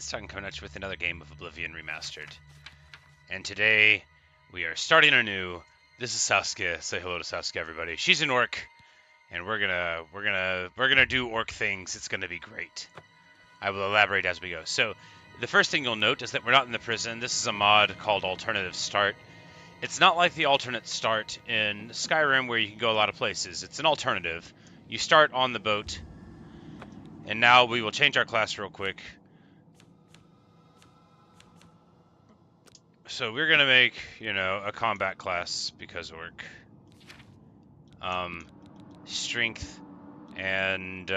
This time coming at you with another game of Oblivion Remastered. And today we are starting anew. This is Saskia. Say hello to Saskia, everybody. She's an orc, and we're gonna do orc things. It's gonna be great. I will elaborate as we go. So the first thing you'll note is that we're not in the prison. This is a mod called Alternative Start. It's not like the alternate start in Skyrim where you can go a lot of places. It's an alternative. You start on the boat, and now we will change our class real quick. So we're gonna make, a combat class because orc. Strength and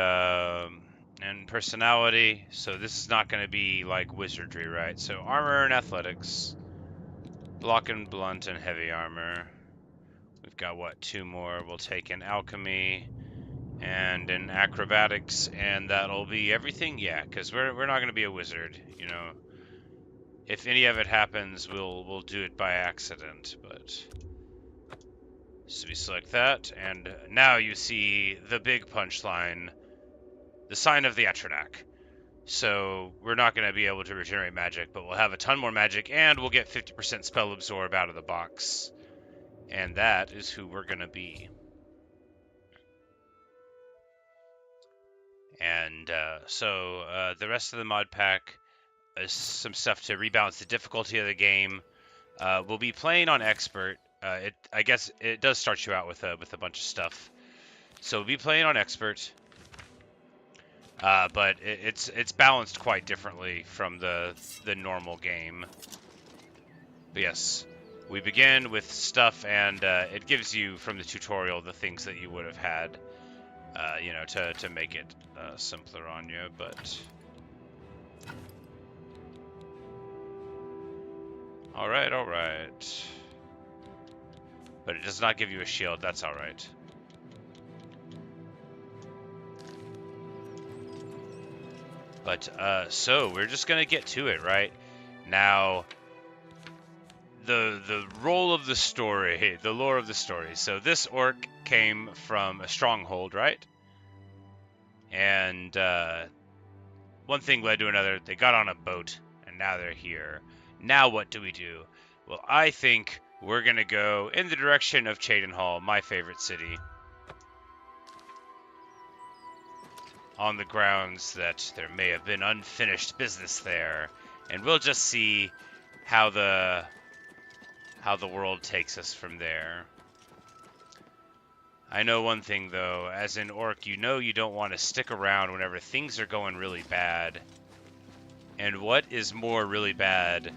personality. So this is not gonna be like wizardry, right? So armor and athletics, block and blunt and heavy armor. We've got what, 2 more? We'll take an alchemy and an acrobatics, and that'll be everything. Yeah, because we're not gonna be a wizard, If any of it happens, we'll do it by accident, but... So we select that, and now you see the big punchline, the sign of the Atronach. So we're not going to be able to regenerate magic, but we'll have a ton more magic, and we'll get 50% spell absorb out of the box. And that is who we're going to be. And so the rest of the mod pack is some stuff to rebalance the difficulty of the game. We'll be playing on expert. I guess it does start you out with a bunch of stuff. So we'll be playing on expert, but it's balanced quite differently from the normal game. But yes, we begin with stuff, and it gives you from the tutorial the things that you would have had, to make it simpler on you. But all right. But it does not give you a shield. That's all right. But so we're just gonna get to it, right? Now, the role of the story, the lore of the story. So this orc came from a stronghold, right? And one thing led to another. They got on a boat, and now they're here. Now what do we do? Well, I think we're going to go in the direction of Cheydinhal, my favorite city, on the grounds that there may have been unfinished business there, and we'll just see how the world takes us from there. I know one thing, though. As an orc, you don't want to stick around whenever things are going really bad. And what is more really bad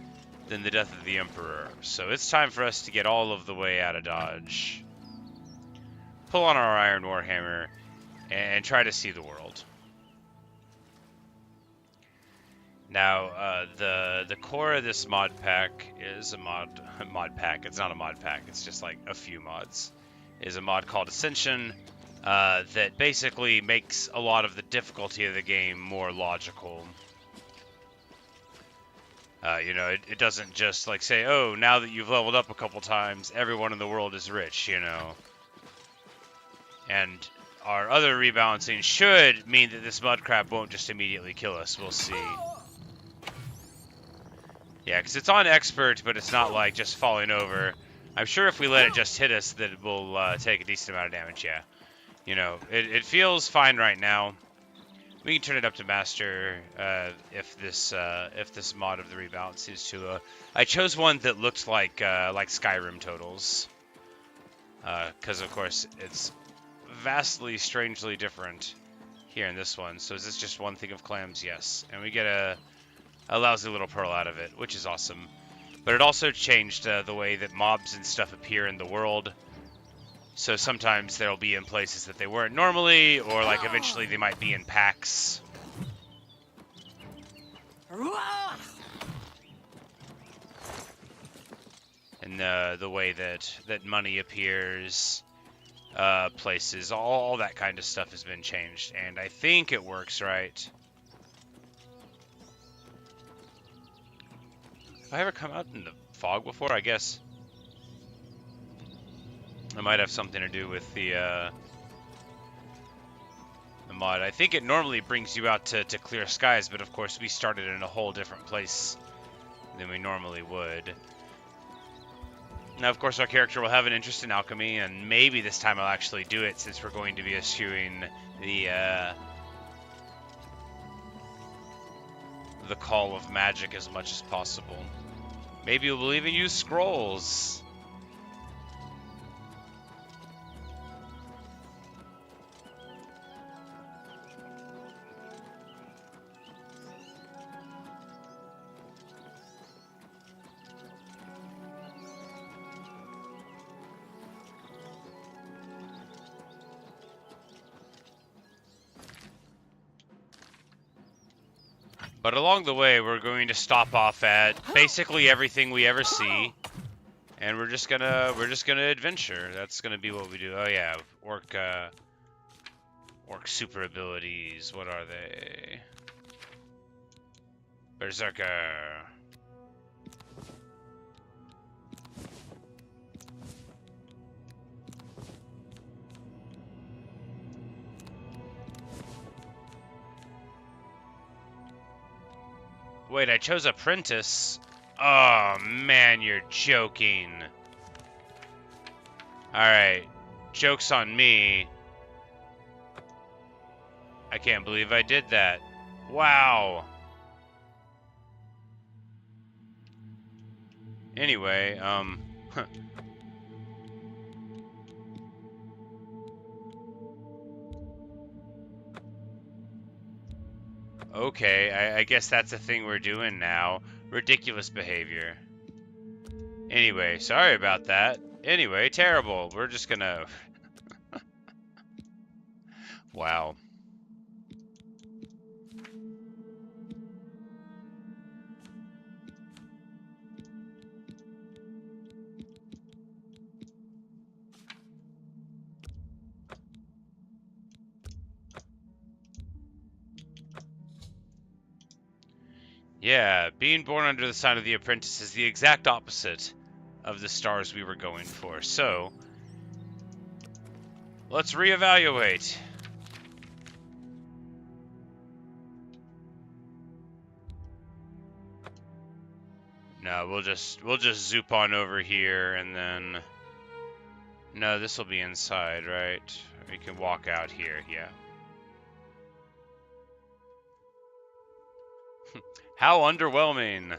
than the death of the Emperor? So it's time for us to get all of the way out of Dodge, pull on our Iron Warhammer, and try to see the world. Now, the core of this mod pack is a mod pack. It's not a mod pack. It's just like a few mods. Is a mod called Ascension that basically makes a lot of the difficulty of the game more logical. It doesn't just like say, oh, now that you've leveled up a couple times, everyone in the world is rich, And our other rebalancing should mean that this mud crab won't just immediately kill us. We'll see. Yeah, because it's on expert, but it's not like just falling over. I'm sure if we let it just hit us, that it will take a decent amount of damage, yeah. It feels fine right now. We can turn it up to master if this mod of the rebalance is too low. I chose one that looked like Skyrim totals, because of course it's vastly, strangely different here in this one. So is this just one thing of clams? Yes, and we get a lousy little pearl out of it, which is awesome. But it also changed the way that mobs and stuff appear in the world. So sometimes they'll be in places that they weren't normally, or like eventually they might be in packs. And the way that money appears, places, all that kind of stuff has been changed. And I think it works right. Have I ever come out in the fog before? I guess. It might have something to do with the mod. I think it normally brings you out to clear skies, but of course we started in a whole different place than we normally would. Now, of course, our character will have an interest in alchemy, and maybe this time I'll actually do it since we're going to be eschewing the call of magic as much as possible. Maybe we'll even use scrolls. But along the way, we're going to stop off at basically everything we ever see, and we're just gonna adventure. That's gonna be what we do. Oh yeah, orc super abilities. What are they? Berserker. Wait, I chose Apprentice? Oh, man, you're joking. Alright, joke's on me. I can't believe I did that. Wow. Anyway, okay, I guess that's a thing we're doing now. Ridiculous behavior. Anyway, sorry about that. Anyway, terrible. We're just gonna... Wow. Yeah, being born under the sign of the Apprentice is the exact opposite of the stars we were going for. So, let's reevaluate. No, we'll just zoop on over here and then... No, this will be inside, right? We can walk out here, yeah. How underwhelming.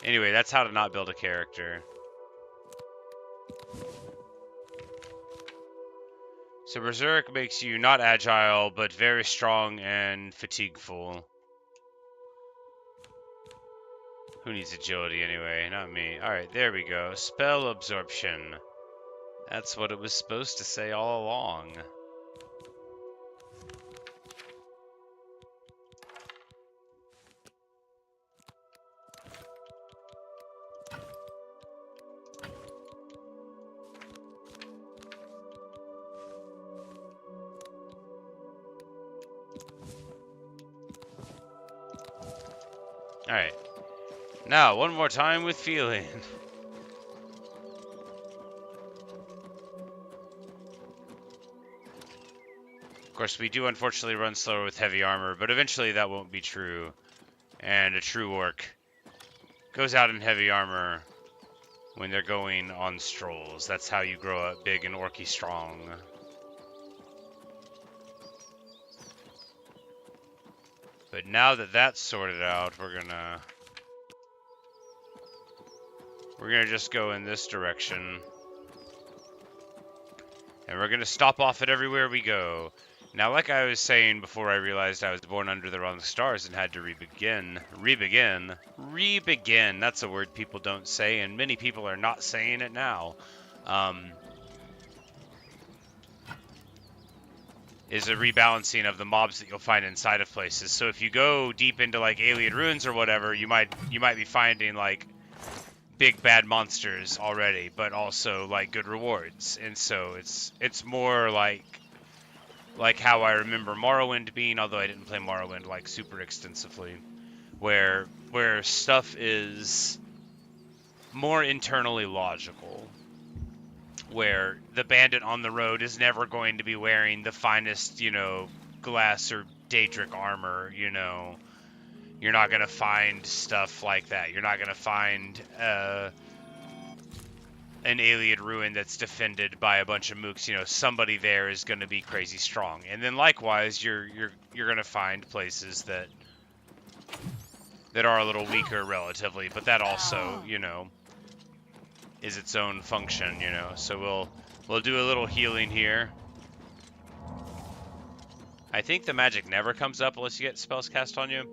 Anyway, that's how to not build a character. So Berserk makes you not agile, but very strong and fatigue-full. Who needs agility anyway? Not me. Alright, there we go. Spell absorption. That's what it was supposed to say all along. Alright. Now, one more time with feeling. Of course, we do unfortunately run slower with heavy armor, but eventually that won't be true. And a true orc goes out in heavy armor when they're going on strolls. That's how you grow up big and orky strong. But now that that's sorted out, we're gonna just go in this direction. And we're gonna stop off at everywhere we go. Now, like I was saying before I realized I was born under the wrong stars and had to re-begin. Re-begin. That's a word people don't say, and many people are not saying it now. Is a rebalancing of the mobs that you'll find inside of places. So if you go deep into like alien ruins or whatever, you might be finding like big bad monsters already, but also like good rewards. And so it's more like how I remember Morrowind being, although I didn't play Morrowind like super extensively, where stuff is more internally logical. Where the bandit on the road is never going to be wearing the finest, you know, glass or Daedric armor, you know. You're not going to find stuff like that. You're not going to find an alien ruin that's defended by a bunch of mooks. You know, somebody there is going to be crazy strong. And then likewise, you're going to find places that are a little weaker relatively, but that also, you know, is its own function, you know. So we'll do a little healing here. I think the magic never comes up unless you get spells cast on you.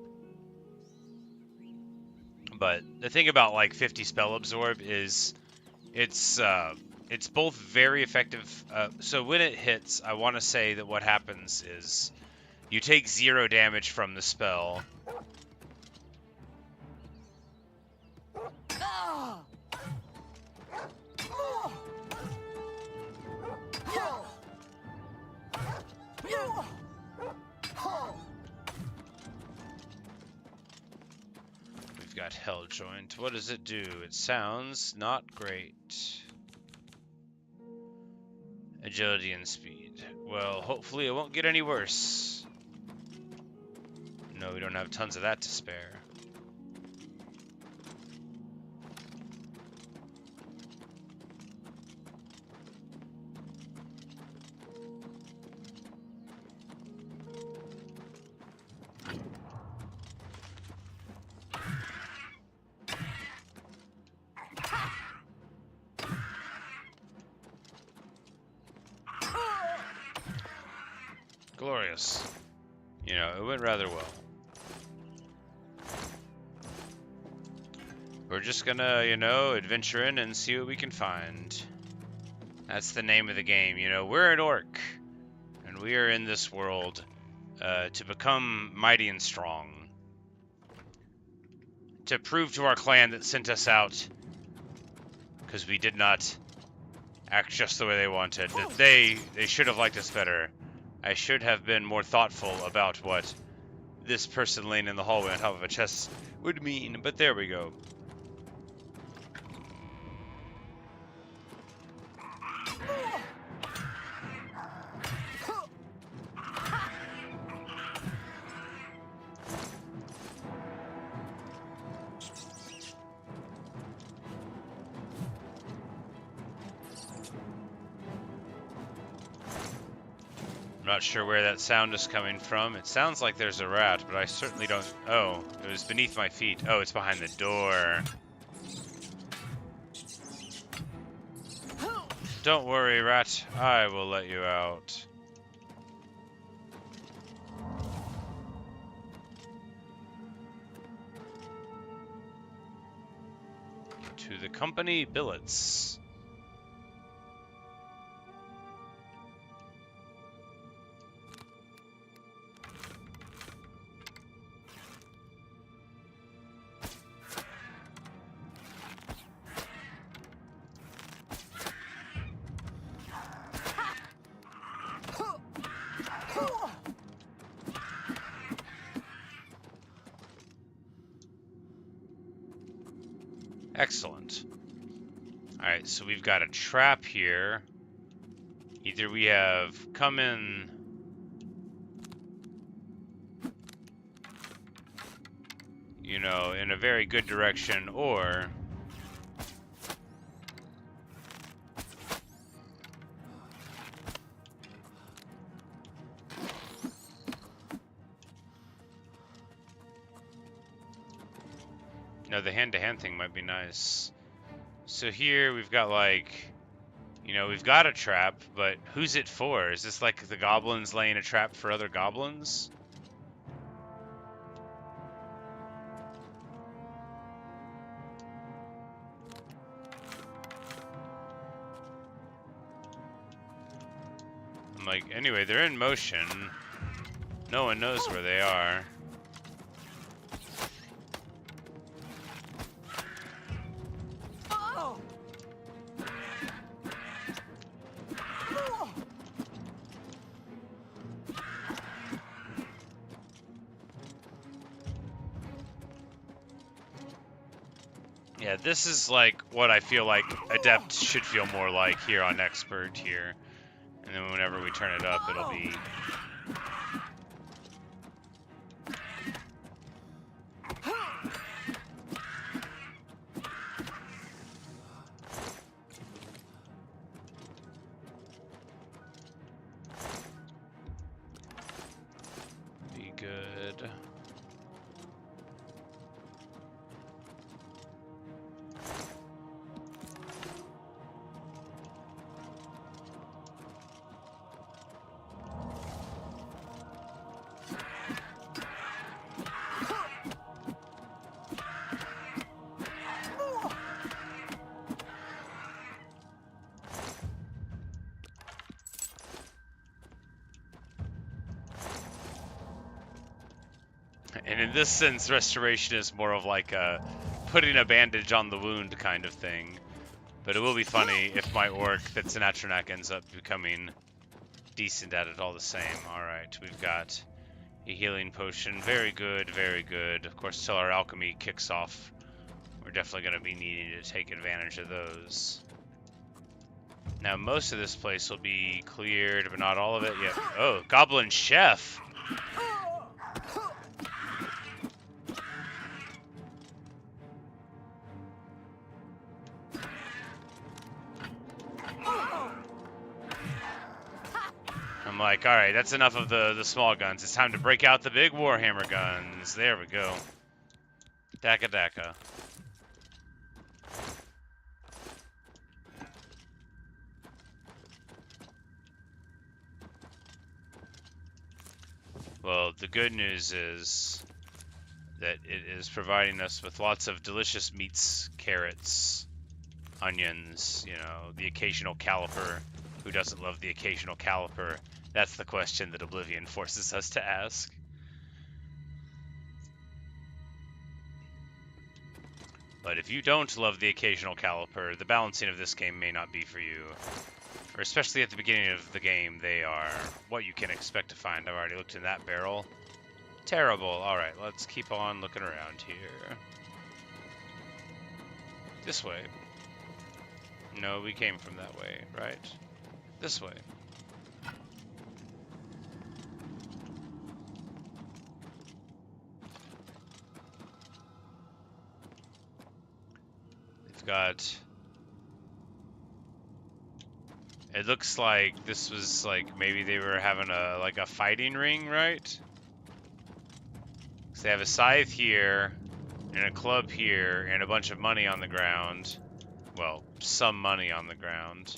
But the thing about like 50 spell absorb is it's both very effective. So when it hits, I want to say that what happens is you take 0 damage from the spell. We've got Hell Joint. What does it do? It sounds not great. Agility and speed. Well, hopefully it won't get any worse. No, we don't have tons of that to spare. Glorious. You know, it went rather well. We're just gonna, you know, adventure in and see what we can find. That's the name of the game, you know. We're an orc, and we are in this world to become mighty and strong. To prove to our clan that sent us out, because we did not act just the way they wanted, that they should have liked us better. I should have been more thoughtful about what this person laying in the hallway on top of a chest would mean, but there we go. I'm not sure where that sound is coming from. It sounds like there's a rat, but I certainly don't... Oh, it was beneath my feet. Oh, it's behind the door. Don't worry, rat. I will let you out. To the company billets. Excellent. Alright, so we've got a trap here. Either we have come in... you know, in a very good direction, or... no, the hand-to-hand thing might be nice. So here we've got like, you know, we've got a trap, but who's it for? Is this like the goblins laying a trap for other goblins? I'm like, anyway, they're in motion. No one knows where they are. Yeah, this is like what I feel like Adept should feel more like here on Expert here. And then whenever we turn it up, it'll be in this sense, restoration is more of like a putting a bandage on the wound kind of thing. But it will be funny if my orc that's an Atronach ends up becoming decent at it all the same. Alright, we've got a healing potion. Very good, very good. Of course, until our alchemy kicks off, we're definitely going to be needing to take advantage of those. Now, most of this place will be cleared, but not all of it yet. Oh, Goblin Chef! I'm like, alright, that's enough of the small guns. It's time to break out the big Warhammer guns. There we go. Daka Daka. Well, the good news is that it is providing us with lots of delicious meats, carrots, onions, you know, the occasional caliper. Who doesn't love the occasional caliper? That's the question that Oblivion forces us to ask. But if you don't love the occasional caliper, the balancing of this game may not be for you. Or especially at the beginning of the game, they are what you can expect to find. I've already looked in that barrel. Terrible. Alright, let's keep on looking around here. This way. No, we came from that way, right? This way. We've got... It looks like this was like maybe they were having a fighting ring, right? So they have a scythe here, and a club here, and a bunch of money on the ground. Well, some money on the ground.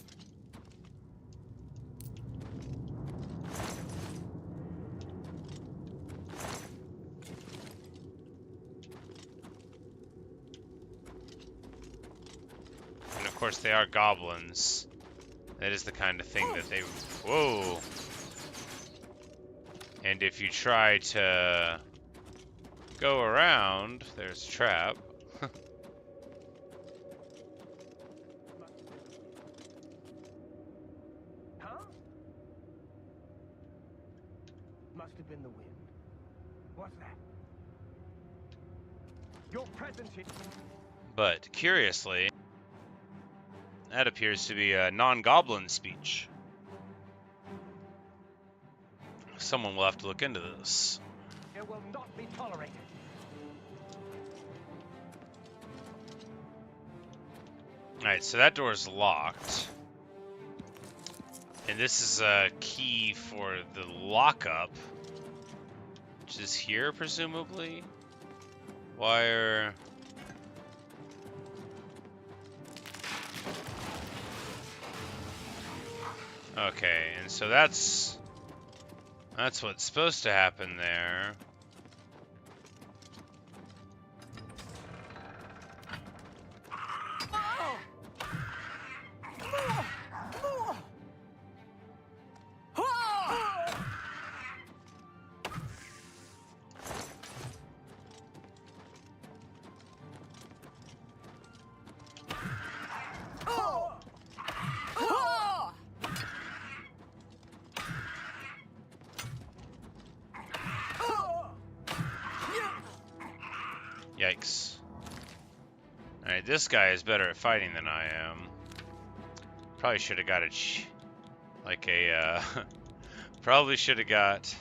And of course they are goblins. That is the kind of thing that they... Whoa! And if you try to go around, there's a trap. Huh? Must have been the wind. What's that? Your presence is... But curiously, that appears to be a non-goblin speech. Someone will have to look into this. It will not be tolerated. Alright, so that door is locked. And this is a key for the lockup, which is here, presumably. Wire... Okay, and so that's what's supposed to happen there. Yikes. Alright, this guy is better at fighting than I am. Probably should have got probably should have got...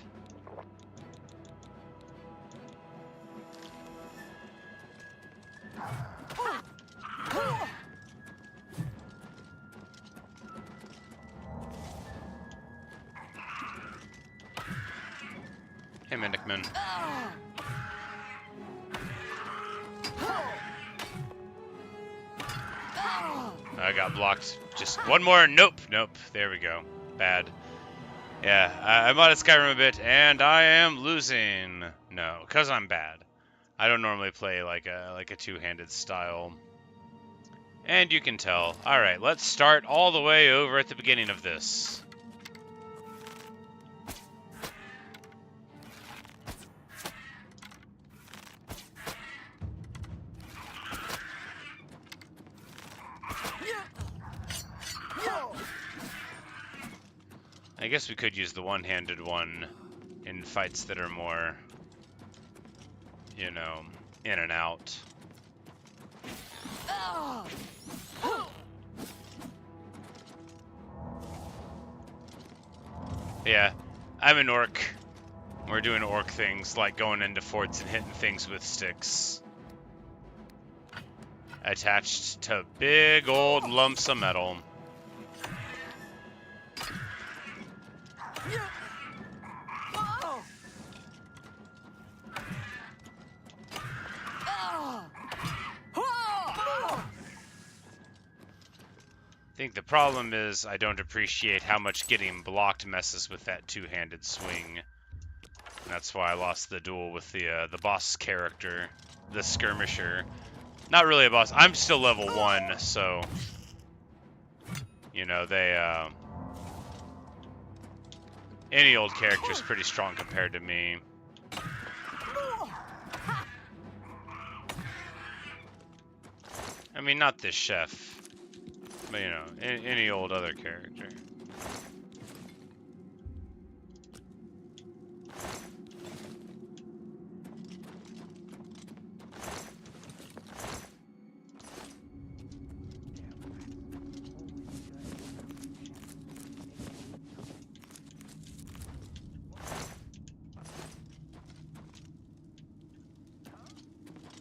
Hey, Mendicman. I got blocked. Just one more. Nope. Nope. There we go. Bad. Yeah, I modded Skyrim a bit, and I am losing. No, because I'm bad. I don't normally play like a two-handed style. And you can tell. Alright, let's start all the way over at the beginning of this. I guess we could use the one-handed one in fights that are more, you know, in and out. Yeah, I'm an orc. We're doing orc things like going into forts and hitting things with sticks. Attached to big old lumps of metal. I think the problem is I don't appreciate how much getting blocked messes with that two-handed swing. And that's why I lost the duel with the boss character, the skirmisher. Not really a boss. I'm still level 1, so you know they any old character is pretty strong compared to me. I mean, not this chef. But, you know, any old other character.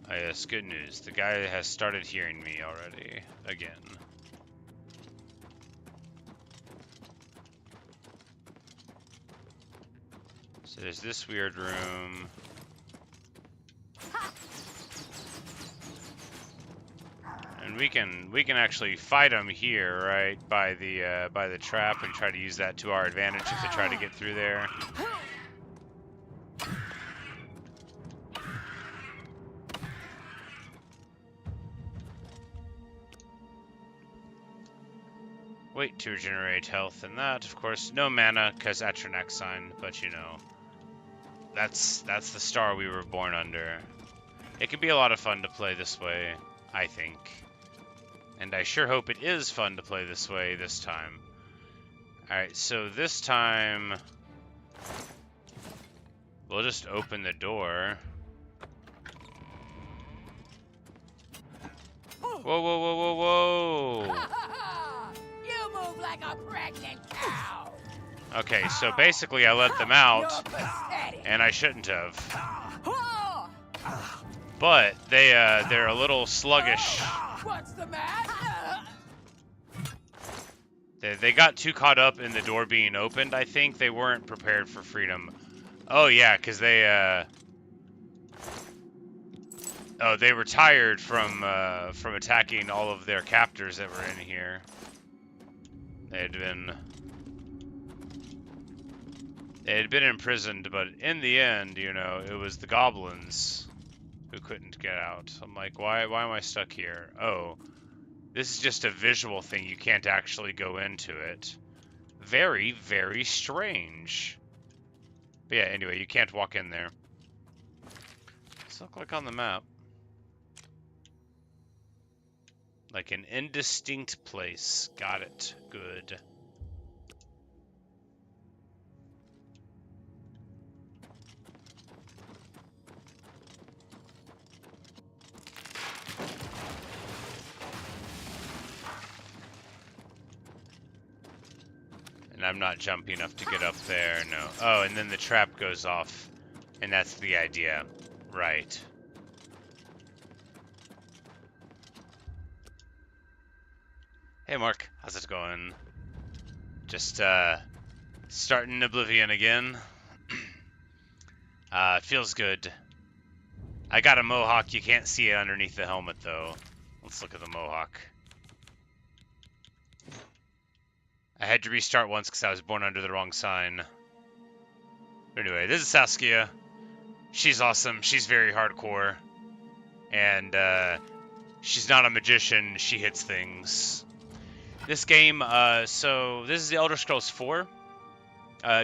Oh yes, good news. The guy has started hearing me already, again. So there's this weird room. And we can actually fight them here, right? By the trap and try to use that to our advantage if they try to get through there. Wait to regenerate health and that, of course. No mana, because Atronax sign, but you know. That's the star we were born under. It could be a lot of fun to play this way, I think. And I sure hope it is fun to play this way this time. Alright, so this time we'll just open the door. Whoa, whoa, whoa, whoa, whoa! You move like a pregnant cow. Okay, so basically I let them out, and I shouldn't have. But they're a little sluggish. What's the matter? They got too caught up in the door being opened, I think. They weren't prepared for freedom. Oh yeah, because they were tired from attacking all of their captors that were in here. They had been imprisoned, but in the end, you know, it was the goblins who couldn't get out. I'm like, why am I stuck here? Oh, this is just a visual thing. You can't actually go into it. Very, very strange. But yeah, anyway, you can't walk in there. So click on the map. Like an indistinct place. Got it. Good. And I'm not jumpy enough to get up there, no. Oh, and then the trap goes off. And that's the idea. Right. Hey Mark, how's it going? Just starting Oblivion again. Feels good. I got a mohawk, you can't see it underneath the helmet though. Let's look at the mohawk. I had to restart once because I was born under the wrong sign. But anyway, this is Saskia. She's awesome, she's very hardcore. And she's not a magician, she hits things. This game, so this is the Elder Scrolls 4.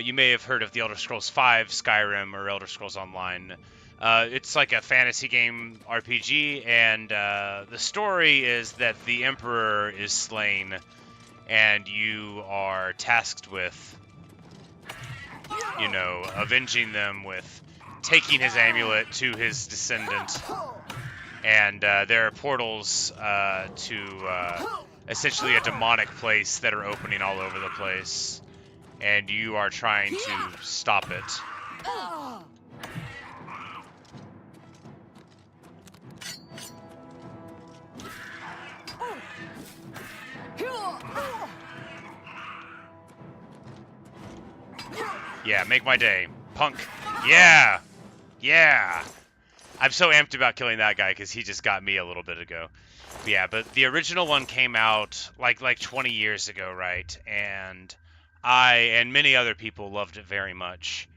You may have heard of the Elder Scrolls 5, Skyrim, or Elder Scrolls Online. It's like a fantasy game RPG, and the story is that the Emperor is slain, and you are tasked with you know, avenging them with taking his amulet to his descendant. And there are portals to essentially a demonic place that are opening all over the place. And you are trying to stop it. Yeah, make my day. Punk. Yeah! Yeah! I'm so amped about killing that guy because he just got me a little bit ago. But yeah, but the original one came out like 20 years ago, right? And I and many other people loved it very much.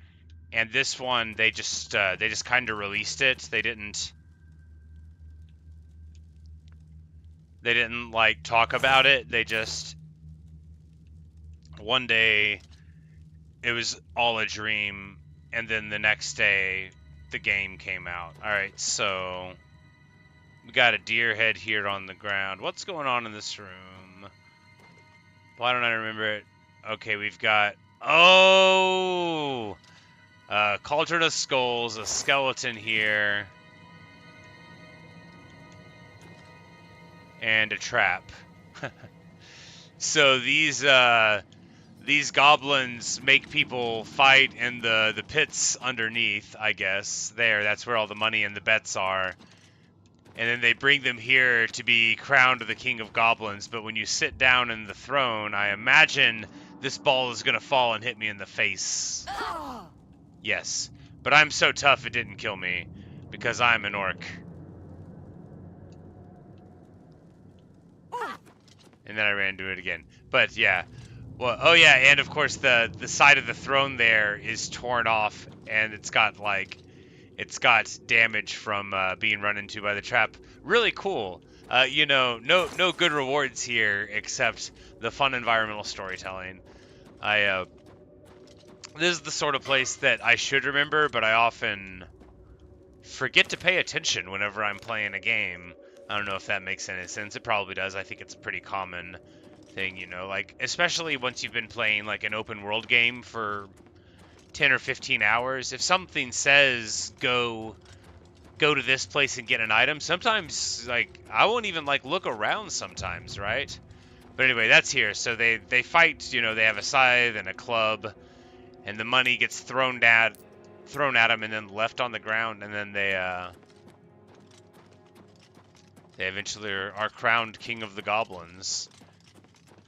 And this one, they just kind of released it. They didn't like talk about it. They just one day it was all a dream, and then the next day the game came out. All right, so we got a deer head here on the ground. What's going on in this room? Why don't I remember it? Okay, we've got Cauldron of Skulls, a skeleton here, and a trap. So these goblins make people fight in the pits underneath, I guess. That's where all the money and the bets are. And then they bring them here to be crowned the king of goblins. But when you sit down in the throne, I imagine this ball is going to fall and hit me in the face. Yes. But I'm so tough it didn't kill me because I'm an orc. And then I ran into it again. But yeah. Well, oh yeah, and of course the side of the throne there is torn off, and it's got damage from being run into by the trap. Really cool. You know, no good rewards here except the fun environmental storytelling. This is the sort of place that I should remember, but I often forget to pay attention whenever I'm playing a game. I don't know if that makes any sense. It probably does. I think it's a pretty common thing, you know, like especially once you've been playing like an open world game for 10 or 15 hours. If something says go to this place and get an item, sometimes like I won't even like look around sometimes, right? But anyway, that's here. So they fight, you know, they have a scythe and a club, and the money gets thrown at them and then left on the ground, and then they eventually are crowned king of the goblins.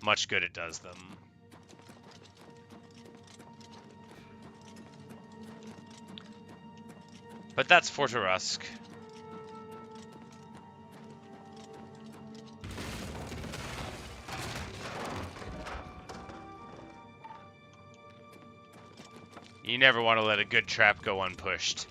Much good it does them. But that's Fortarusk. You never want to let a good trap go unpushed.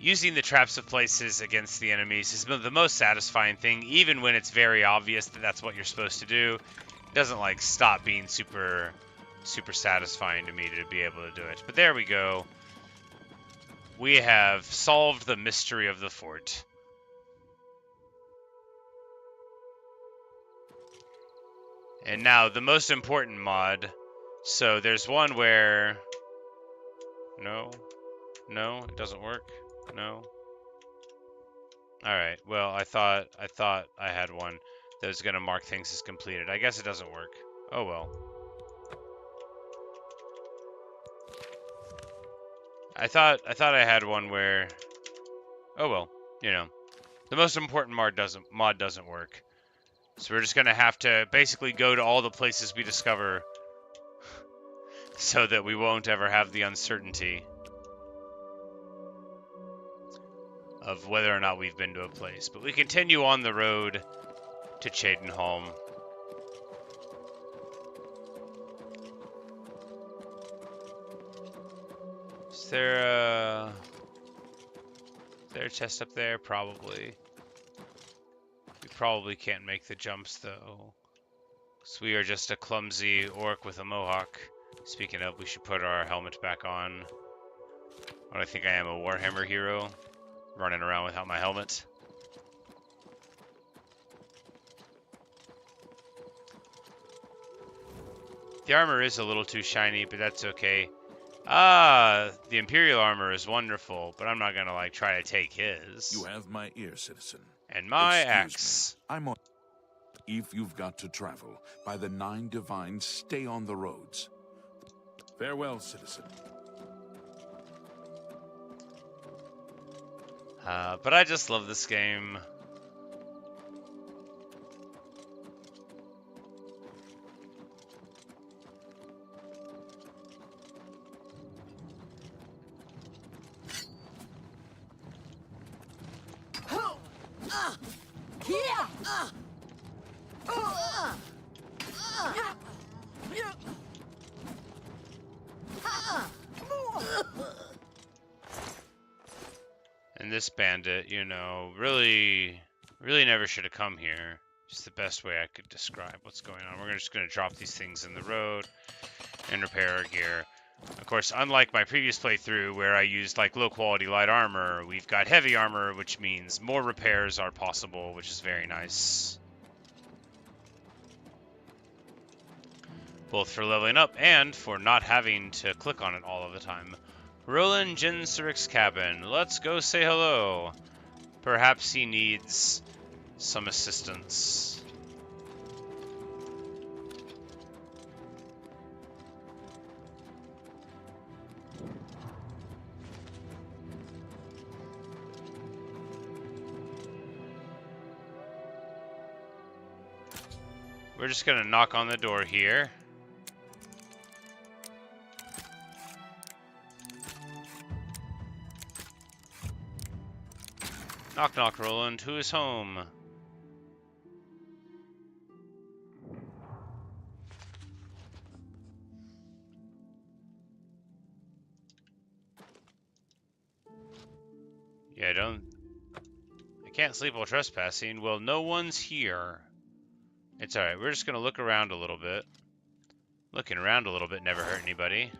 Using the traps of places against the enemies is the most satisfying thing, even when it's very obvious that that's what you're supposed to do. It doesn't like stop being super satisfying to me to be able to do it. But there we go. We have solved the mystery of the fort. And now the most important mod. So there's one where no, it doesn't work. No. Alright, well, I thought I had one that was going to mark things as completed. I guess it doesn't work. Oh well. I thought I had one where... Oh well, you know. The most important mod doesn't work. So we're just going to have to basically go to all the places we discover so that we won't ever have the uncertainty of whether or not we've been to a place. But we continue on the road to Cheydinholm. Is there a chest up there? Probably. We probably can't make the jumps though, because we are just a clumsy orc with a mohawk. Speaking of, we should put our helmet back on. I think I am a Warhammer hero, running around without my helmet. The armor is a little too shiny, but that's okay. Ah, the Imperial armor is wonderful, but I'm not gonna like try to take his. You have my ear, citizen. And my Excuse axe. me. I'm on. If you've got to travel, by the 9 divines, stay on the roads. Farewell, citizen. But I just love this game. And this bandit, you know, really never should have come here. Just the best way I could describe what's going on. We're just going to drop these things in the road and repair our gear. Of course, unlike my previous playthrough where I used like low quality light armor, we've got heavy armor, which means more repairs are possible, which is very nice. Both for leveling up and for not having to click on it all of the time. Roland Jenseric's cabin. Let's go say hello. Perhaps he needs some assistance. We're just gonna knock on the door here. Knock knock, Roland. Who is home? Yeah, I can't sleep while trespassing. Well, no one's here. It's alright, we're just gonna look around a little bit. Looking around a little bit never hurt anybody.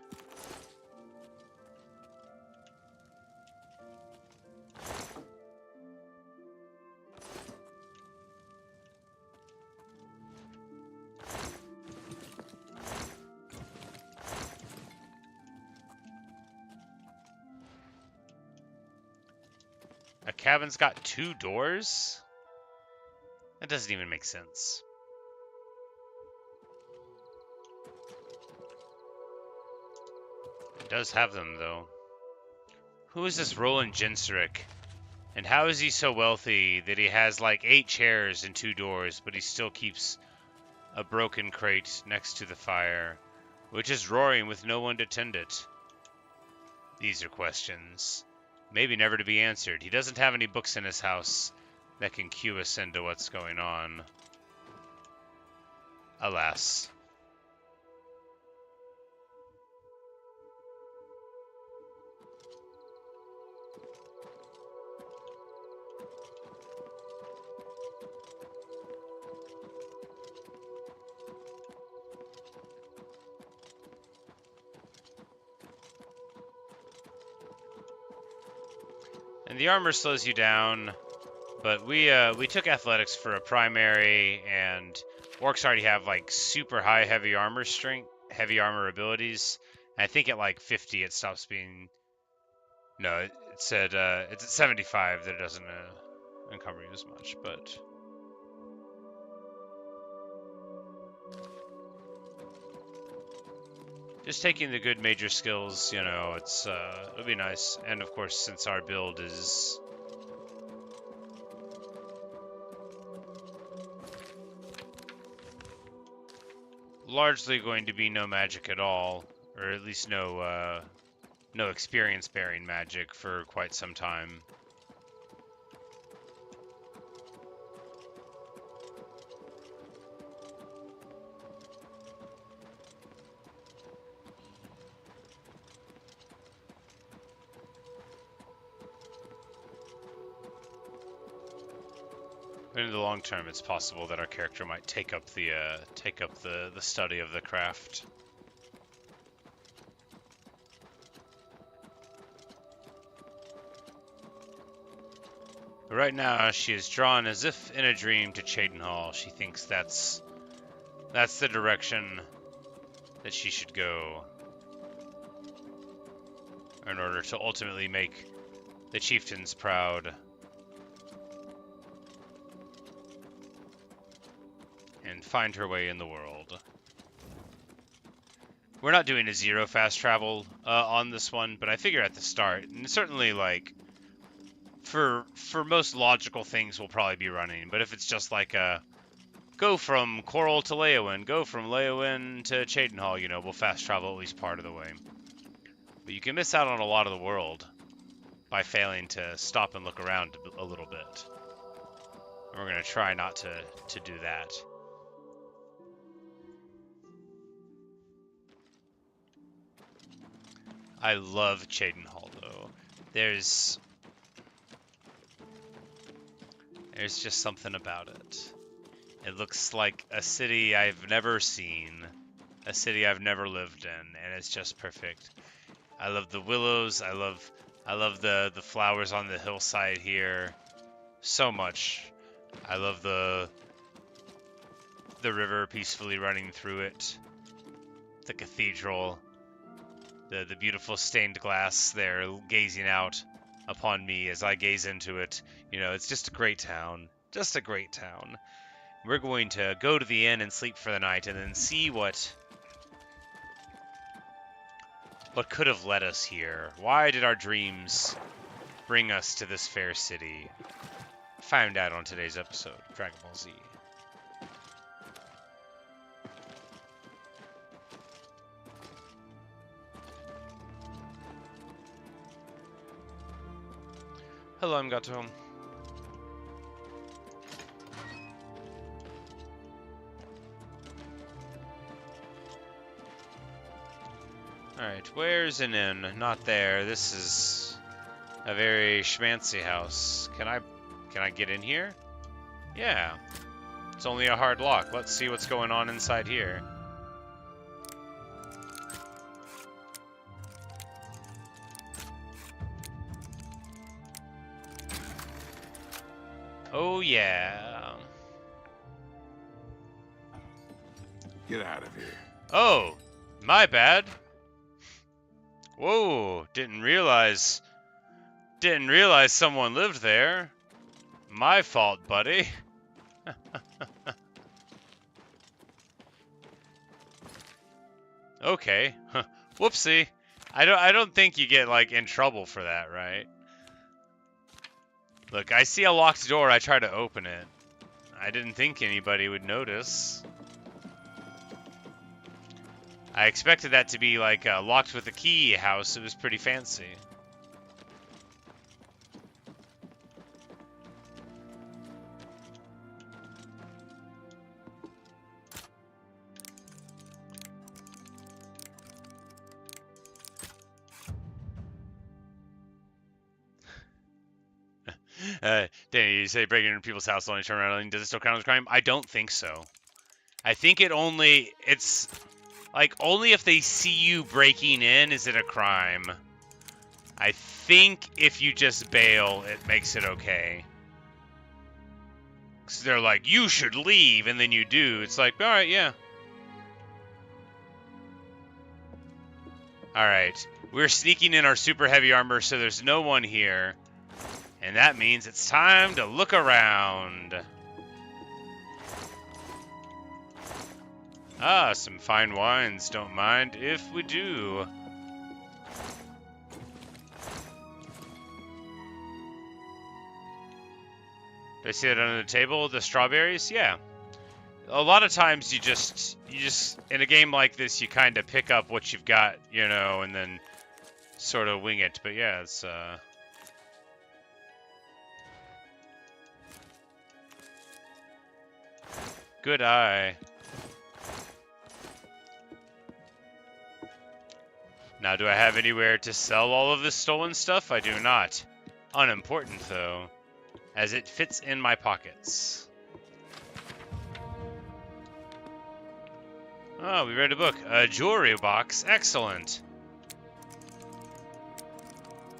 A cabin's got 2 doors? That doesn't even make sense. It does have them, though. Who is this Roland Jenseric? And how is he so wealthy that he has like 8 chairs and 2 doors, but he still keeps a broken crate next to the fire, which is roaring with no one to tend it? These are questions, maybe never to be answered. He doesn't have any books in his house that can cue us into what's going on. Alas. And the armor slows you down, but we took athletics for a primary, and orcs already have like super high heavy armor strength, heavy armor abilities. And I think at like 50 it stops being. No, it said it's at 75 that it doesn't encumber you as much, but. Just taking the good major skills, you know, it'll be nice. And of course, since our build is largely going to be no magic at all, or at least no experience-bearing magic for quite some time. But in the long term, it's possible that our character might take up the study of the craft. But right now, she is drawn as if in a dream to Cheydinhal. She thinks that's the direction that she should go in order to ultimately make the chieftains proud and find her way in the world. We're not doing a zero fast travel on this one, but I figure at the start, and certainly like for most logical things we'll probably be running, but if it's just like a go from Coral to Leowin, go from Leowin to Cheydinhal, you know, we'll fast travel at least part of the way. But you can miss out on a lot of the world by failing to stop and look around a little bit. And we're going to try not to do that. I love Cheydinhal, though. There's just something about it. It looks like a city I've never seen, a city I've never lived in, and it's just perfect. I love the willows. I love the flowers on the hillside here so much. I love the river peacefully running through it. The cathedral. The beautiful stained glass there gazing out upon me as I gaze into it. You know, it's just a great town. Just a great town. We're going to go to the inn and sleep for the night and then see what could have led us here. Why did our dreams bring us to this fair city? Find out on today's episode of Dragon Ball Z. Hello, I'm Gato. Alright, where's an inn? Not there. This is a very schmancy house. Can I get in here? Yeah. It's only a hard lock. Let's see what's going on inside here. Oh, yeah. Get out of here. Oh, my bad. Whoa, didn't realize someone lived there. My fault, buddy. Okay. Whoopsie. I don't think you get like in trouble for that, right? Look, I see a locked door, I try to open it. I didn't think anybody would notice. I expected that to be like a locked with a key house. It was pretty fancy. Danny, you say breaking into people's house only turn around. Does it still count as a crime? I don't think so. I think it's like only if they see you breaking in is it a crime. I think if you just bail, it makes it okay. Because they're like, you should leave, and then you do. It's like, alright, yeah. Alright. We're sneaking in our super heavy armor, so there's no one here. And that means it's time to look around. Ah, some fine wines. Don't mind if we do. Did I see that under the table? The strawberries? Yeah. A lot of times you just in a game like this, you kind of pick up what you've got, you know, and then sort of wing it. But yeah, it's good eye. Now, do I have anywhere to sell all of this stolen stuff? I do not. Unimportant, though, as it fits in my pockets. Oh, we read a book. A jewelry box. Excellent.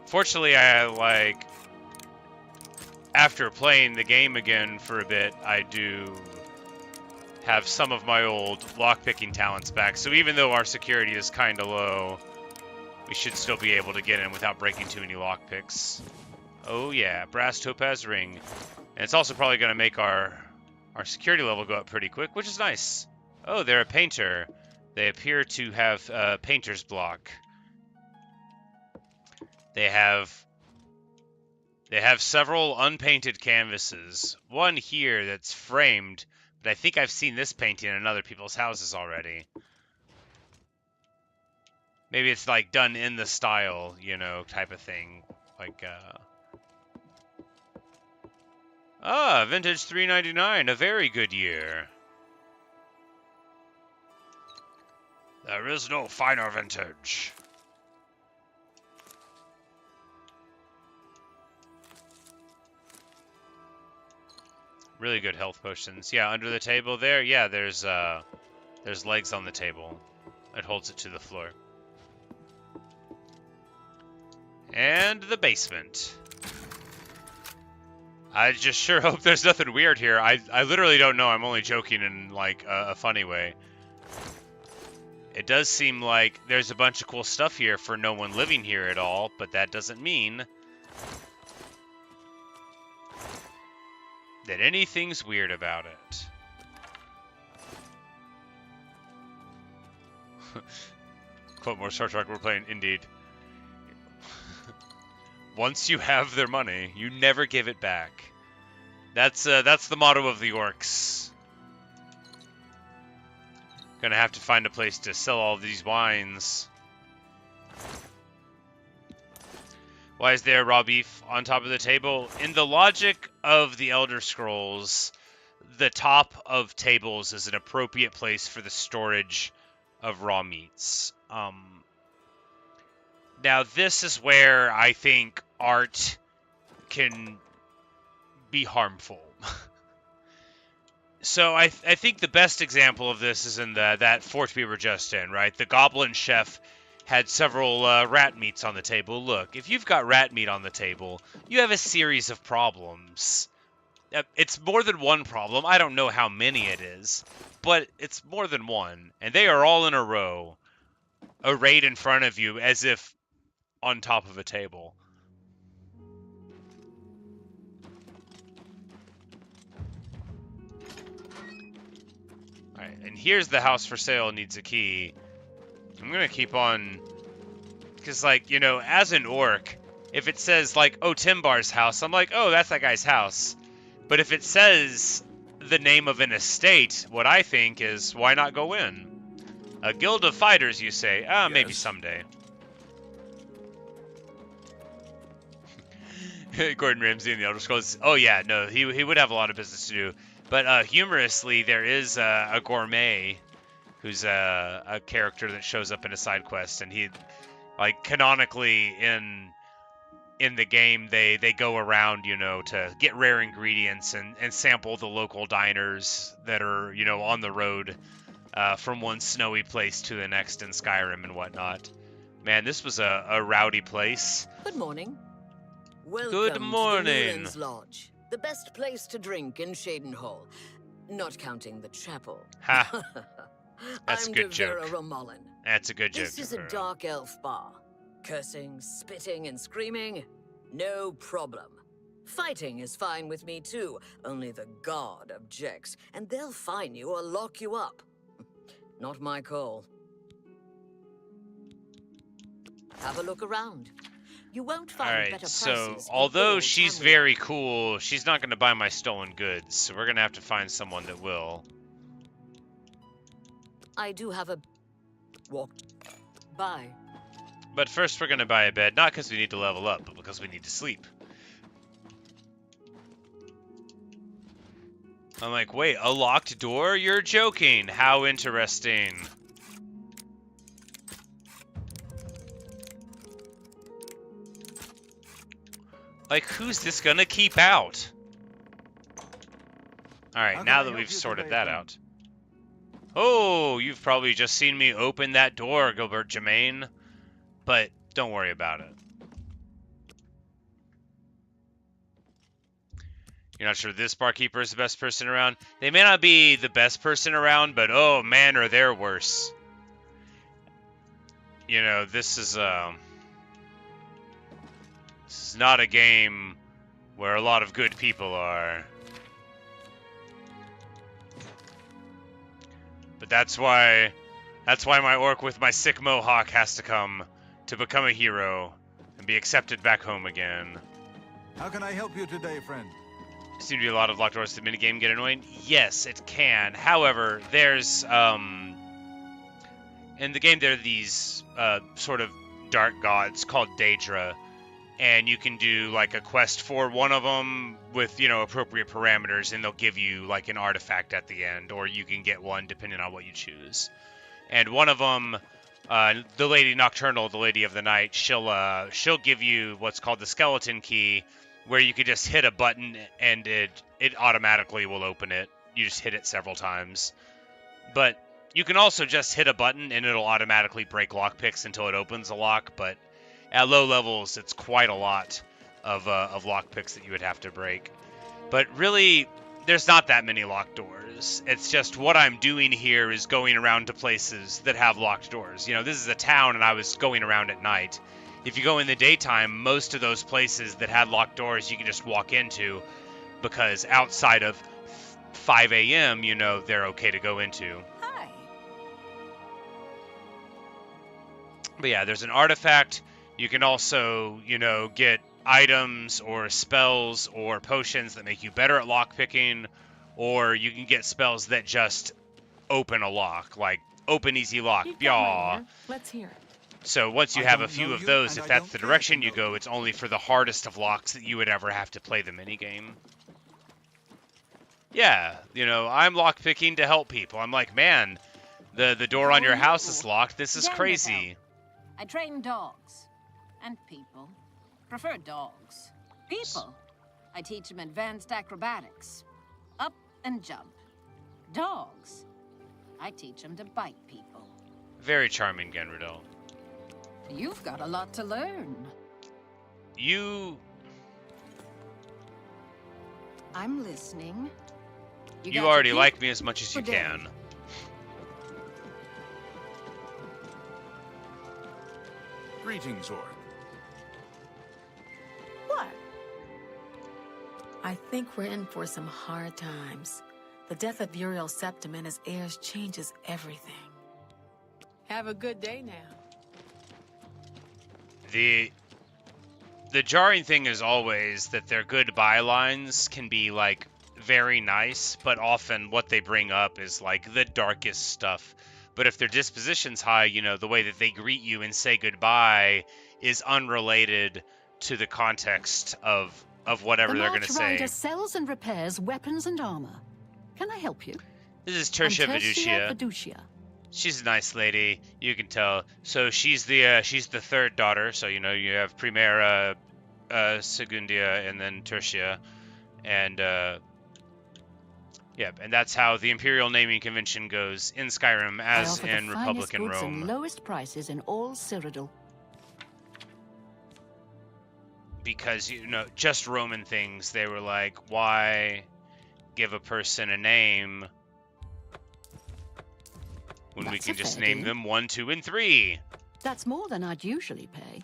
Fortunately, after playing the game again for a bit, I do have some of my old lockpicking talents back. So even though our security is kind of low, we should still be able to get in without breaking too many lockpicks. Oh yeah, brass topaz ring. And it's also probably going to make our security level go up pretty quick, which is nice. Oh, they're a painter. They appear to have painter's block. They have several unpainted canvases. One here that's framed, but I think I've seen this painting in other people's houses already. Maybe it's like done in the style, you know, type of thing. Like, vintage 399, a very good year. There is no finer vintage. Really good health potions. Yeah, under the table there, yeah, there's legs on the table. It holds it to the floor. And the basement. I just sure hope there's nothing weird here. I literally don't know. I'm only joking in, like, a funny way. It does seem like there's a bunch of cool stuff here for no one living here at all, but that doesn't mean that anything's weird about it. Quote more Star Trek, we're playing, indeed. Once you have their money, you never give it back. That's the motto of the orcs. Gonna have to find a place to sell all these wines. Why is there raw beef on top of the table? In the logic of the Elder Scrolls, the top of tables is an appropriate place for the storage of raw meats. Now, this is where I think art can be harmful. So I think the best example of this is in that fort we were just in, right? The Goblin Chef had several rat meats on the table. Look, if you've got rat meat on the table, you have a series of problems. It's more than one problem. I don't know how many it is, but it's more than one. And they are all in a row, arrayed in front of you as if on top of a table. Alright, and here's the house for sale needs a key. I'm gonna keep on, because, like, you know, as an orc, if it says, like, oh, Timbar's house, I'm like, oh, that's that guy's house. But if it says the name of an estate, what I think is, why not go in? A guild of fighters, you say? Ah, maybe someday. Gordon Ramsay in the Elder Scrolls. Oh, yeah, no, he would have a lot of business to do. But humorously, there is a gourmet who's a character that shows up in a side quest, and he, like, canonically in the game, they go around, you know, to get rare ingredients and sample the local diners that are, you know, on the road from one snowy place to the next in Skyrim and whatnot. Man, this was a rowdy place. Good morning. Welcome Good morning. to the Newlands Lodge, the best place to drink in Shaden Hall, not counting the chapel. Ha. That's a I'm good Devera joke. Romulan. That's a good joke. This is a dark elf bar. Cursing, spitting, and screaming, no problem. Fighting is fine with me too, only the guard objects, and they'll fine you or lock you up. Not my call. Have a look around. You won't find better Alright, prices. so in although all she's Tamriel. very cool, she's not going to buy my stolen goods, so we're going to have to find someone that will. I do have a walk by. But first we're going to buy a bed, not because we need to level up, but because we need to sleep. I'm like, wait, a locked door? You're joking. How interesting. Like, who's this gonna keep out? Alright, now that we've sorted that out. Oh, you've probably just seen me open that door, Gilbert Germain. But don't worry about it. You're not sure this barkeeper is the best person around? They may not be the best person around, but oh man, are they worse. You know, this is not a game where a lot of good people are. But that's why my orc with my sick mohawk has to come to become a hero and be accepted back home again. How can I help you today, friend? Seem to be a lot of locked doors to the minigame get annoying. Yes, it can. However, there's in the game there are these sort of dark gods called Daedra, and you can do like a quest for one of them with, you know, appropriate parameters, and they'll give you like an artifact at the end, or you can get one depending on what you choose. And one of them, the Lady Nocturnal, the Lady of the Night, she'll give you what's called the skeleton key, where you could just hit a button and it automatically will open it. You just hit it several times. But you can also just hit a button and it'll automatically break lockpicks until it opens a lock, but at low levels it's quite a lot of lockpicks that you would have to break. But really, there's not that many locked doors. It's just what I'm doing here is going around to places that have locked doors. You know, this is a town and I was going around at night. If you go in the daytime, most of those places that had locked doors you can just walk into, because outside of 5 a.m., you know, they're okay to go into. Hi. But yeah, there's an artifact. You can also, you know, get items or spells or potions that make you better at lockpicking, or you can get spells that just open a lock, like open easy lock. Yaw. Let's hear. So once you have a few of those, if that's the direction you go, it's only for the hardest of locks that you would ever have to play the minigame. Yeah, you know, I'm lockpicking to help people. I'm like, man, the door on your house is locked. This is crazy. I train dogs. And people. Prefer dogs. People. I teach them advanced acrobatics. Up and jump. Dogs. I teach them to bite people. Very charming, Genridel. You've got a lot to learn. I'm listening. You already like me as much as you can. Greetings, Orc. What? I think we're in for some hard times. The death of Uriel Septim and his heirs changes everything. Have a good day now. The jarring thing is always that their goodbye lines can be, like, very nice, but often what they bring up is, like, the darkest stuff. But if their disposition's high, you know, the way that they greet you and say goodbye is unrelated to the context of whatever they're going to say. The March Rider sells and repairs weapons and armor. Can I help you? This is Tertia Fiducia. She's a nice lady, you can tell. So she's the third daughter. So, you know, you have Primera, Segundia, and then Tertia, and yeah, and that's how the Imperial Naming Convention goes in Skyrim, as in Republican Rome. Rome. And lowest prices in all Cyrodiil. Because, you know, just Roman things, they were like, why give a person a name when we can just name them 1, 2, and 3? That's more than I'd usually pay.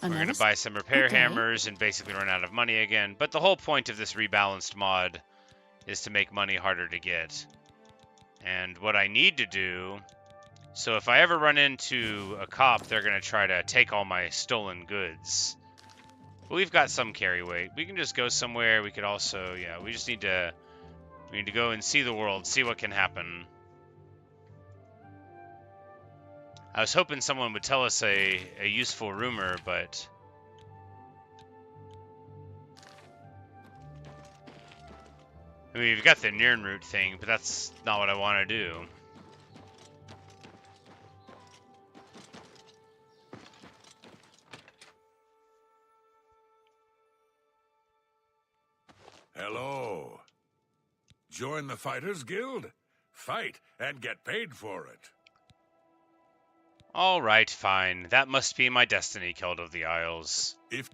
We're going to buy some repair hammers and basically run out of money again. But the whole point of this rebalanced mod is to make money harder to get. And what I need to do... So if I ever run into a cop, they're going to try to take all my stolen goods. But we've got some carry weight. We can just go somewhere. We could also... Yeah, we just need to... We need to go and see the world, see what can happen. I was hoping someone would tell us a useful rumor, but... I mean, we've got the Nirnroot thing, but that's not what I want to do. Hello. Join the Fighters Guild? Fight and get paid for it. Alright, fine. That must be my destiny, Keld of the Isles. If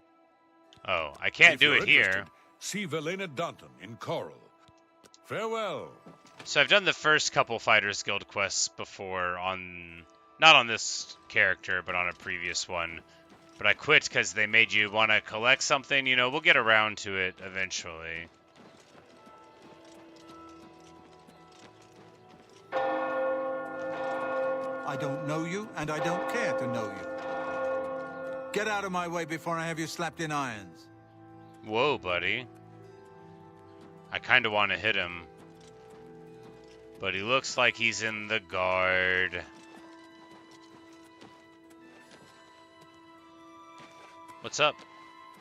Oh, I can't do you're it here. interested, see Velena Danton in Coral. Farewell. So I've done the first couple Fighters Guild quests before on... Not on this character, but on a previous one. But I quit because they made you want to collect something. You know, we'll get around to it eventually. I don't know you, and I don't care to know you. Get out of my way before I have you slapped in irons. Whoa, buddy. I kind of want to hit him. But he looks like he's in the guard. What's up?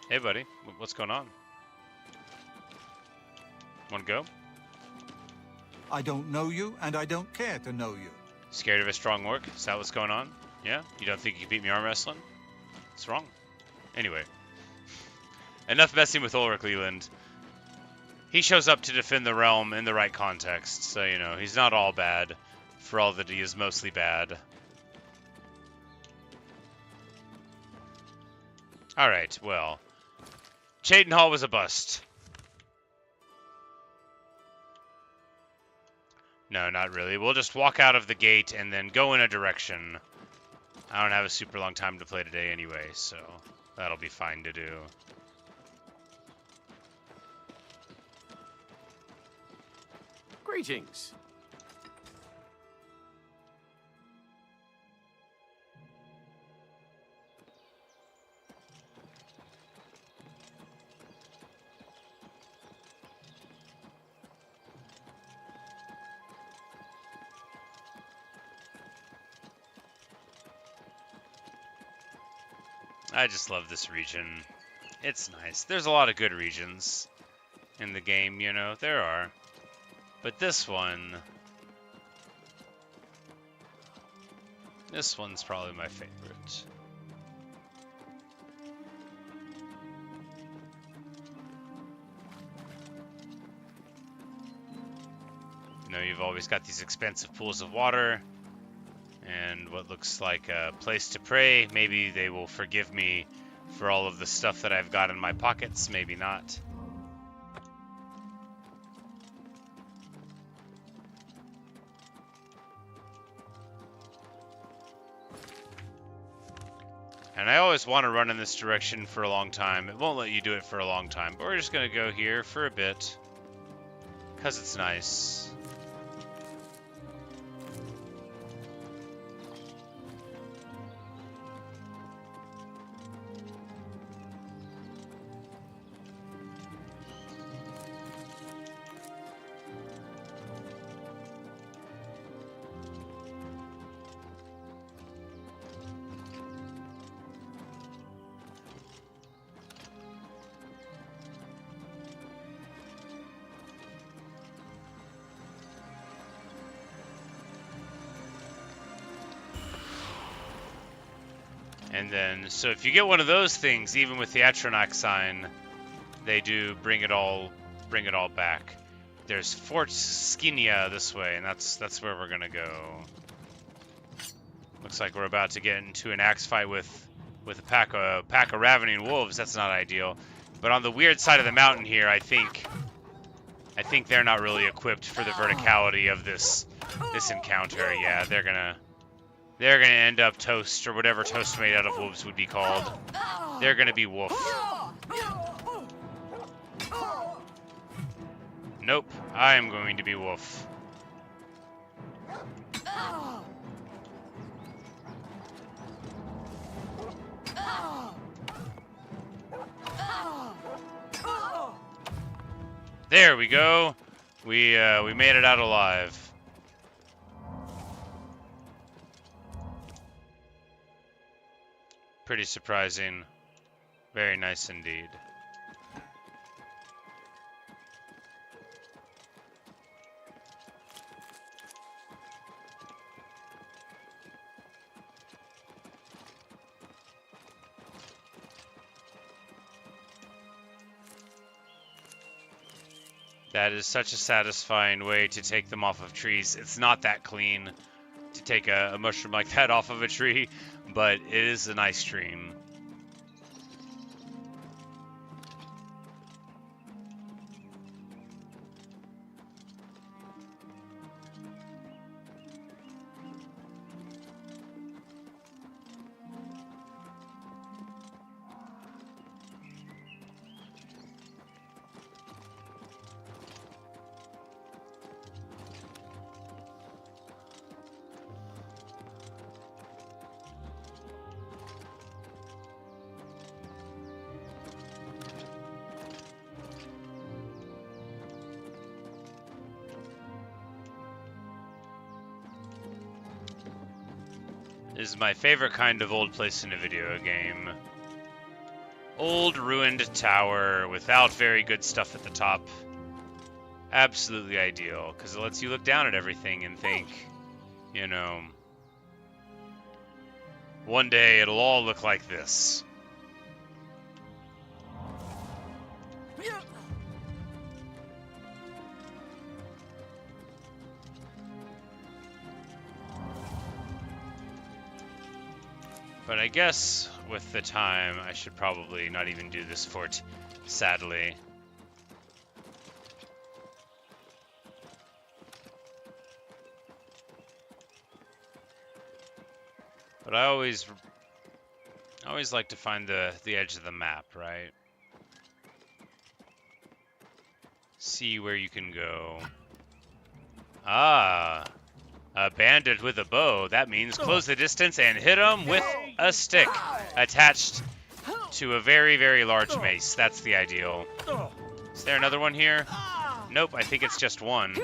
Hey, buddy. What's going on? Want to go? I don't know you, and I don't care to know you. Scared of a strong orc? Is that what's going on? Yeah? You don't think you can beat me arm wrestling? What's wrong? Anyway. Enough messing with Ulrich Leland. He shows up to defend the realm in the right context, so, you know, he's not all bad, for all that he is mostly bad. Alright, well. Cheydinhal was a bust. No, not really. We'll just walk out of the gate and then go in a direction. I don't have a super long time to play today anyway, so that'll be fine to do. Greetings. I just love this region. It's nice. There's a lot of good regions in the game, you know, there are. But this one's probably my favorite. You know, you've always got these expansive pools of water and what looks like a place to pray. Maybe they will forgive me for all of the stuff that I've got in my pockets, maybe not. And I always want to run in this direction for a long time. It won't let you do it for a long time, but we're just going to go here for a bit, because it's nice. And then, so if you get one of those things, even with the Atronach sign, they do bring it all back. There's Fort Skinia this way, and that's where we're gonna go. Looks like we're about to get into an axe fight with a pack of ravening wolves. That's not ideal. But on the weird side of the mountain here, I think they're not really equipped for the verticality of this encounter. Yeah, they're gonna end up toast, or whatever toast made out of wolves would be called. They're gonna be wolf. Nope, I am going to be wolf. There we go. We made it out alive. Pretty surprising. Very nice indeed. That is such a satisfying way to take them off of trees. It's not that clean to to take a mushroom like that off of a tree, but it is a nice stream. This is my favorite kind of old place in a video game. Old ruined tower without very good stuff at the top. Absolutely ideal, because it lets you look down at everything and think, you know, one day it'll all look like this. But I guess with the time, I should probably not even do this fort, sadly. But I always like to find the edge of the map, right? See where you can go. Ah, a bandit with a bow. That means close the distance and hit him with a stick attached to a very, very large mace. That's the ideal. Is there another one here? Nope, I think it's just one.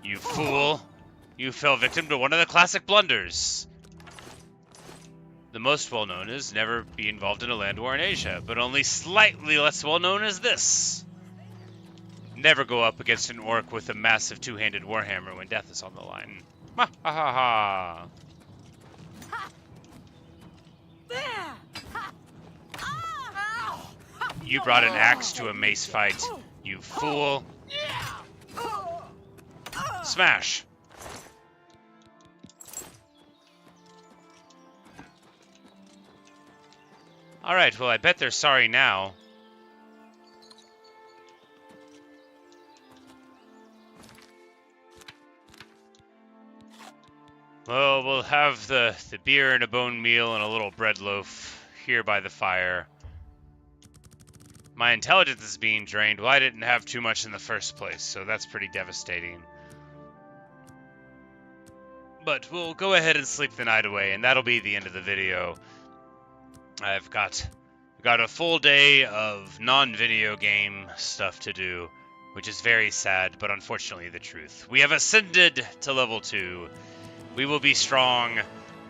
You fool. You fell victim to one of the classic blunders. The most well-known is never be involved in a land war in Asia, but only slightly less well-known is this. Never go up against an orc with a massive two-handed warhammer when death is on the line. Ha ha ha ha! You brought an axe to a mace fight, you fool. Smash! Alright, well I bet they're sorry now. Well, we'll have the beer and a bone meal and a little bread loaf here by the fire. My intelligence is being drained. Well, I didn't have too much in the first place, so that's pretty devastating. But we'll go ahead and sleep the night away, and that'll be the end of the video. I've got a full day of non-video game stuff to do, which is very sad, but unfortunately the truth. We have ascended to level 2. We will be strong.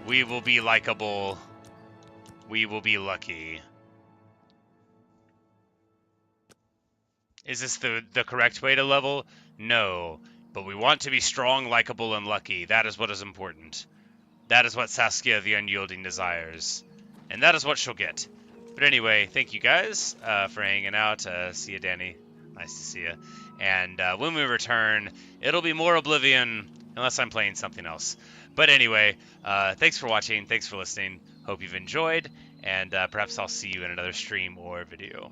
We will be likable. We will be lucky. Is this the correct way to level? No. But we want to be strong, likable, and lucky. That is what is important. That is what Saskia the Unyielding desires. And that is what she'll get. But anyway, thank you guys for hanging out. See you, Danny. Nice to see you. And when we return, it'll be more Oblivion, unless I'm playing something else. But anyway, thanks for watching. Thanks for listening. Hope you've enjoyed. And perhaps I'll see you in another stream or video.